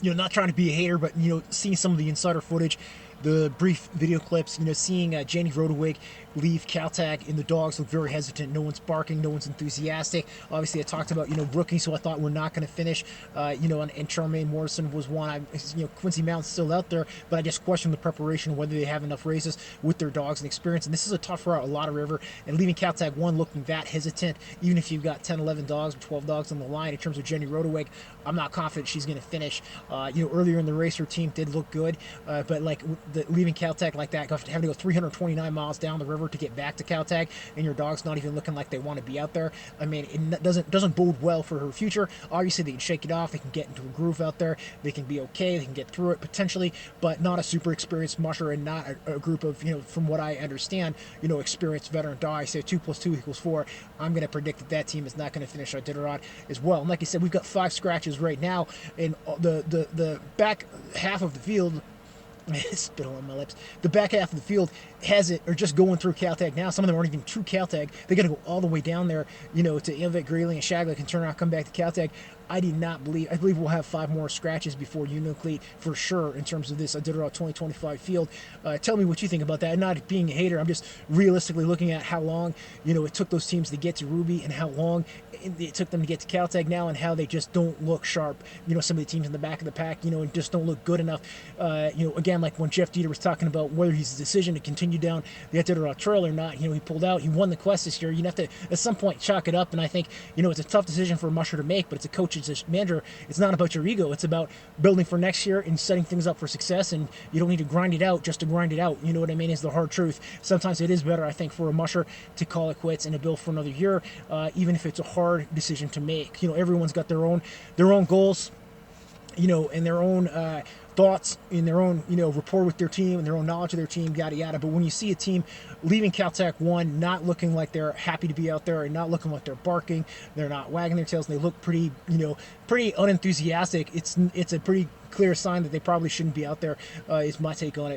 not trying to be a hater, but seeing some of the insider footage, the brief video clips, seeing Jenny Rodewig leave Kaltag, and the dogs look very hesitant. No one's barking, no one's enthusiastic. Obviously, I talked about rookies who I thought were not going to finish. And Charmaine Morrison was one. Quincy Mount's still out there, but I just question the preparation, whether they have enough races with their dogs and experience. And this is a tough route, a lot of river, and leaving Kaltag one looking that hesitant, even if you've got 10, 11 dogs or 12 dogs on the line. In terms of Jenny Rodewig, I'm not confident she's going to finish. Earlier in the race, her team did look good, but like leaving Kaltag like that, having to go 329 miles down the river to get back to Kaltag, and your dog's not even looking like they want to be out there. I mean, it doesn't bode well for her future. Obviously, they can shake it off. They can get into a groove out there. They can be okay. They can get through it potentially, but not a super experienced musher, and not a group of, from what I understand, experienced veteran dog. I say 2 + 2 = 4. I'm going to predict that team is not going to finish Iditarod as well. And like I said, we've got 5 scratches right now, and the back half of the field. Spittle on my lips. The back half of the field has it, or just going through Kaltag now. Some of them aren't even true Kaltag. They got to go all the way down there, to Invet, Greeley, and Shagley, and turn around, come back to Kaltag. I believe we'll have 5 more scratches before Unocleat for sure in terms of this Iditarod 2025 field. Tell me what you think about that. Not being a hater, I'm just realistically looking at how long, it took those teams to get to Ruby, and how long it took them to get to Kaltag now, and how they just don't look sharp. Some of the teams in the back of the pack, and just don't look good enough. Again, like when Jeff Dieter was talking about whether he's decision to continue down the Iditarod Trail or not, he pulled out. He won the quest this year. You have to, at some point, chalk it up, and I think, it's a tough decision for a musher to make, but it's a coach's manager. It's not about your ego. It's about building for next year and setting things up for success, and you don't need to grind it out just to grind it out. You know what I mean? Is the hard truth. Sometimes it is better, I think, for a musher to call it quits and to build for another year, even if it's a hard decision to make. Everyone's got their own goals, and their own thoughts, in their own rapport with their team, and their own knowledge of their team, yada yada. But when you see a team leaving Kaltag 1 not looking like they're happy to be out there, and not looking like they're barking, they're not wagging their tails, and they look pretty pretty unenthusiastic, it's a pretty clear sign that they probably shouldn't be out there, is my take on it.